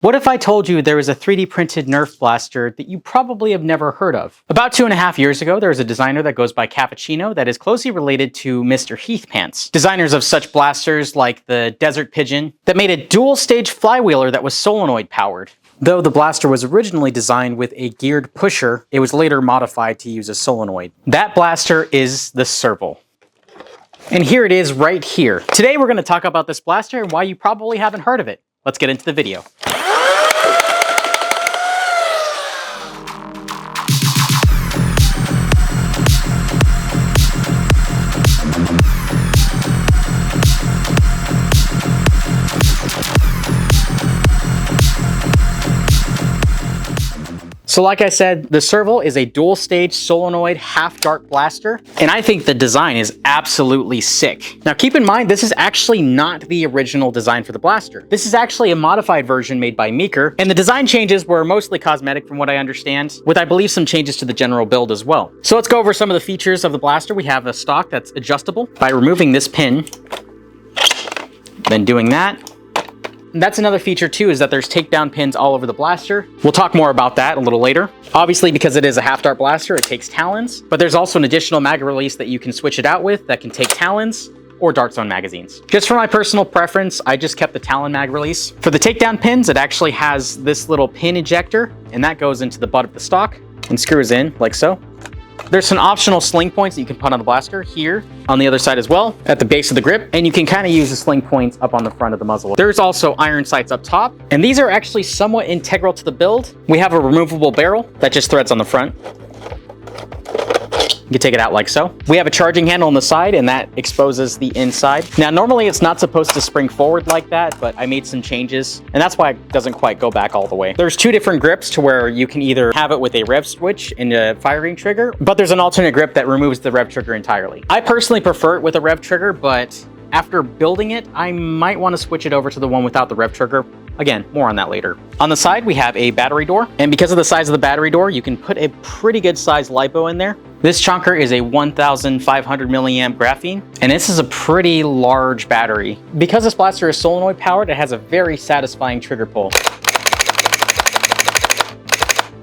What if I told you there was a 3D printed Nerf blaster that you probably have never heard of? About 2.5 years ago, there was a designer that goes by Cappuccino that is closely related to Mr. Heathpants. Designers of such blasters like the Desert Pigeon that made a dual-stage flywheeler that was solenoid powered. Though the blaster was originally designed with a geared pusher, it was later modified to use a solenoid. That blaster is the Serval. And here it is right here. Today we're going to talk about this blaster and why you probably haven't heard of it. Let's get into the video. So like I said, the Serval is a dual-stage solenoid half-dart blaster, and I think the design is absolutely sick. Now keep in mind, this is actually not the original design for the blaster. This is actually a modified version made by Meeker, and the design changes were mostly cosmetic from what I understand, with I believe some changes to the general build as well. So let's go over some of the features of the blaster. We have a stock that's adjustable by removing this pin, then doing that. And that's another feature too, is that there's takedown pins all over the blaster. We'll talk more about that a little later. Obviously, because it is a half-dart blaster, it takes talons, but there's also an additional mag release that you can switch it out with that can take talons or dart zone magazines. Just for my personal preference, I just kept the talon mag release. For the takedown pins, it actually has this little pin ejector, and that goes into the butt of the stock and screws in like so. There's some optional sling points that you can put on the blaster here on the other side as well at the base of the grip, and you can kind of use the sling points up on the front of the muzzle. There's also iron sights up top, and these are actually somewhat integral to the build. We have a removable barrel that just threads on the front. You can take it out like so. We have a charging handle on the side, and that exposes the inside. Now, normally it's not supposed to spring forward like that, but I made some changes, and that's why it doesn't quite go back all the way. There's two different grips to where you can either have it with a rev switch and a firing trigger, but there's an alternate grip that removes the rev trigger entirely. I personally prefer it with a rev trigger, but after building it, I might want to switch it over to the one without the rev trigger. Again, more on that later. On the side, we have a battery door, and because of the size of the battery door, you can put a pretty good sized LiPo in there. This chunker is a 1,500 milliamp graphene, and this is a pretty large battery. Because this blaster is solenoid powered, it has a very satisfying trigger pull.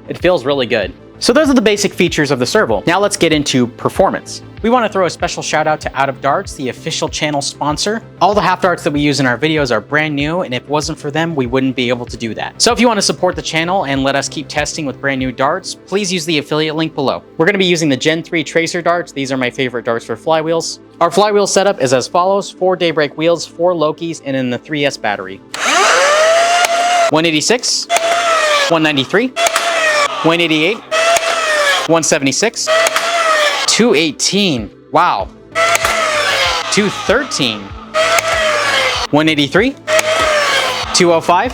It feels really good. So those are the basic features of the Serval. Now let's get into performance. We want to throw a special shout out to Out of Darts, the official channel sponsor. All the half darts that we use in our videos are brand new, and if it wasn't for them, we wouldn't be able to do that. So if you want to support the channel and let us keep testing with brand new darts, please use the affiliate link below. We're going to be using the Gen 3 Tracer darts. These are my favorite darts for flywheels. Our flywheel setup is as follows: 4 Daybreak wheels, 4 Lokis, and then the 3S battery. 186, 193, 188, 176, 218, wow, 213, 183, 205,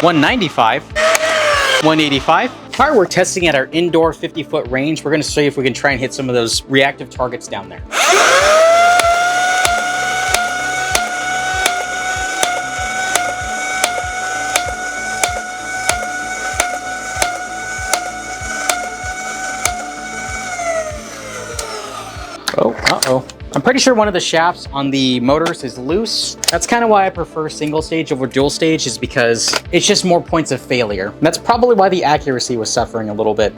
195, 185. All right, we're testing at our indoor 50-foot range. We're gonna show you if we can try and hit some of those reactive targets down there. Oh, uh-oh. I'm pretty sure one of the shafts on the motors is loose. That's kind of why I prefer single stage over dual stage, is because it's just more points of failure. And that's probably why the accuracy was suffering a little bit.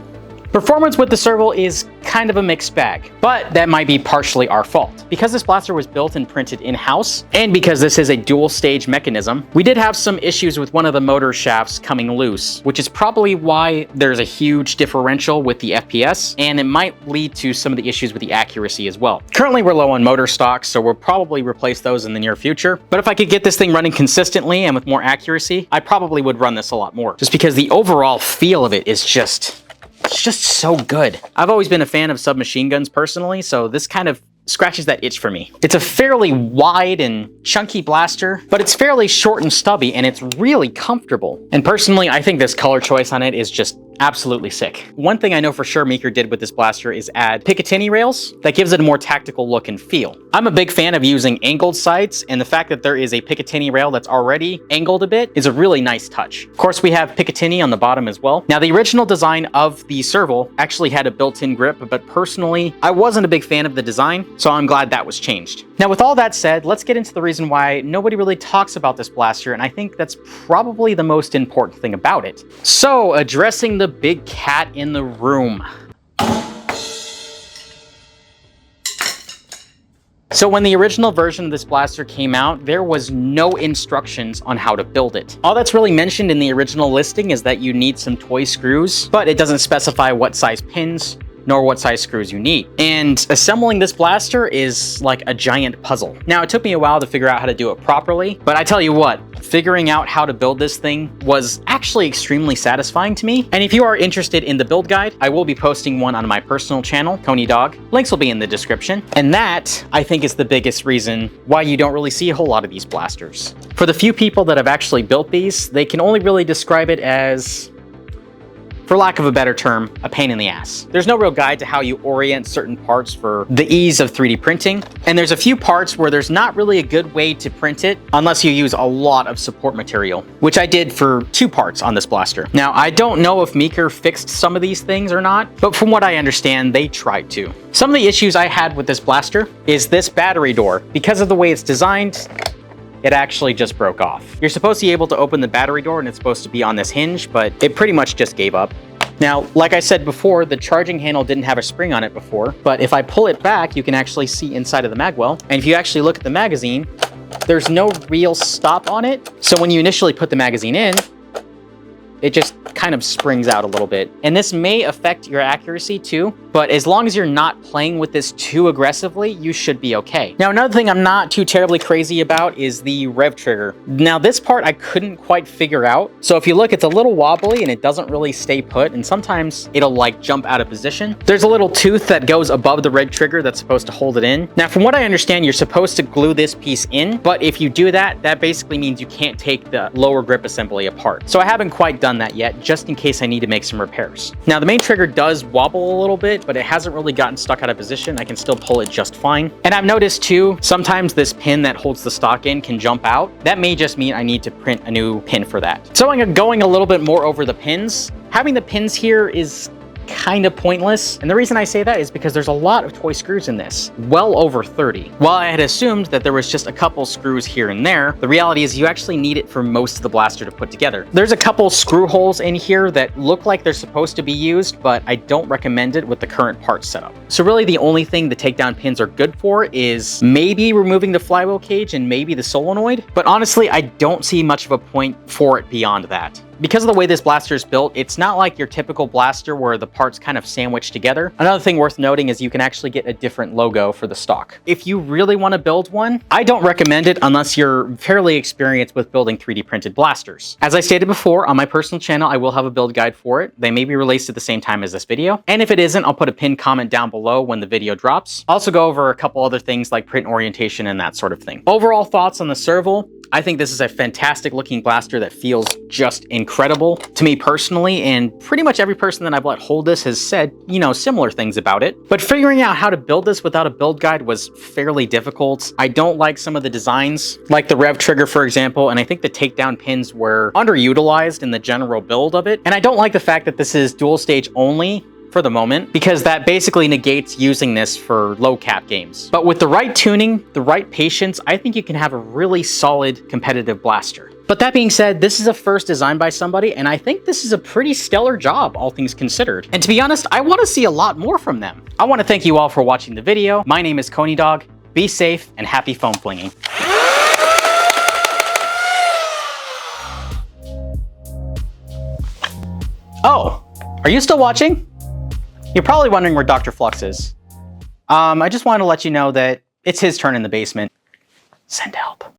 Performance with the Serval is kind of a mixed bag, but that might be partially our fault. Because this blaster was built and printed in-house, and because this is a dual stage mechanism, we did have some issues with one of the motor shafts coming loose, which is probably why there's a huge differential with the FPS, and it might lead to some of the issues with the accuracy as well. Currently, we're low on motor stocks, so we'll probably replace those in the near future. But if I could get this thing running consistently and with more accuracy, I probably would run this a lot more, just because the overall feel of it is just so good. I've always been a fan of submachine guns personally, so this kind of scratches that itch for me. It's a fairly wide and chunky blaster, but it's fairly short and stubby, and it's really comfortable. And personally, I think this color choice on it is just absolutely sick. One thing I know for sure Meeker did with this blaster is add Picatinny rails that gives it a more tactical look and feel. I'm a big fan of using angled sights, and the fact that there is a Picatinny rail that's already angled a bit is a really nice touch. Of course, we have Picatinny on the bottom as well. Now, the original design of the Serval actually had a built-in grip, but personally, I wasn't a big fan of the design, so I'm glad that was changed. Now, with all that said, let's get into the reason why nobody really talks about this blaster, and I think that's probably the most important thing about it. So, addressing the big cat in the room. So when the original version of this blaster came out, there was no instructions on how to build it. All that's really mentioned in the original listing is that you need some toy screws, but it doesn't specify what size pins nor what size screws you need. And assembling this blaster is like a giant puzzle. Now, it took me a while to figure out how to do it properly, but I tell you what, figuring out how to build this thing was actually extremely satisfying to me. And if you are interested in the build guide, I will be posting one on my personal channel, Coney Dog. Links will be in the description. And that, I think, is the biggest reason why you don't really see a whole lot of these blasters. For the few people that have actually built these, they can only really describe it as, for lack of a better term, a pain in the ass. There's no real guide to how you orient certain parts for the ease of 3D printing, and there's a few parts where there's not really a good way to print it unless you use a lot of support material, which I did for 2 parts on this blaster. Now, I don't know if Meeker fixed some of these things or not, but from what I understand, they tried to. Some of the issues I had with this blaster is this battery door. Because of the way it's designed, it actually just broke off. You're supposed to be able to open the battery door and it's supposed to be on this hinge, but it pretty much just gave up. Now, like I said before, the charging handle didn't have a spring on it before, but if I pull it back, you can actually see inside of the magwell. And if you actually look at the magazine, there's no real stop on it. So when you initially put the magazine in, it just kind of springs out a little bit. And this may affect your accuracy too, but as long as you're not playing with this too aggressively, you should be okay. Now, another thing I'm not too terribly crazy about is the rev trigger. Now, this part I couldn't quite figure out. So if you look, it's a little wobbly and it doesn't really stay put, and sometimes it'll like jump out of position. There's a little tooth that goes above the red trigger that's supposed to hold it in. Now, from what I understand, you're supposed to glue this piece in, but if you do that, that basically means you can't take the lower grip assembly apart. So I haven't quite done that yet, just in case I need to make some repairs. Now, the main trigger does wobble a little bit, but it hasn't really gotten stuck out of position. I can still pull it just fine. And I've noticed too, sometimes this pin that holds the stock in can jump out. That may just mean I need to print a new pin for that. So I'm going a little bit more over the pins. Having the pins here is kind of pointless. And the reason I say that is because there's a lot of toy screws in this, well over 30. While I had assumed that there was just a couple screws here and there, the reality is you actually need it for most of the blaster to put together. There's a couple screw holes in here that look like they're supposed to be used, but I don't recommend it with the current part setup. So really the only thing the takedown pins are good for is maybe removing the flywheel cage and maybe the solenoid, but honestly, I don't see much of a point for it beyond that. Because of the way this blaster is built, it's not like your typical blaster where the parts kind of sandwich together. Another thing worth noting is you can actually get a different logo for the stock. If you really want to build one, I don't recommend it unless you're fairly experienced with building 3D printed blasters. As I stated before, on my personal channel, I will have a build guide for it. They may be released at the same time as this video. And if it isn't, I'll put a pinned comment down below when the video drops. I'll also go over a couple other things like print orientation and that sort of thing. Overall thoughts on the serval. I think this is a fantastic looking blaster that feels just incredible to me personally, and pretty much every person that I've let hold this has said, you know, similar things about it. But figuring out how to build this without a build guide was fairly difficult. I don't like some of the designs, like the rev trigger, for example, and I think the takedown pins were underutilized in the general build of it. And I don't like the fact that this is dual stage only for the moment, because that basically negates using this for low cap games. But with the right tuning, the right patience, I think you can have a really solid competitive blaster. But that being said, this is a first design by somebody, and I think this is a pretty stellar job, all things considered. And to be honest, I want to see a lot more from them. I want to thank you all for watching the video. My name is Coney Dog. Be safe and happy foam flinging. Oh, are you still watching? You're probably wondering where DrFlux is. I just wanted to let you know that it's his turn in the basement. Send help.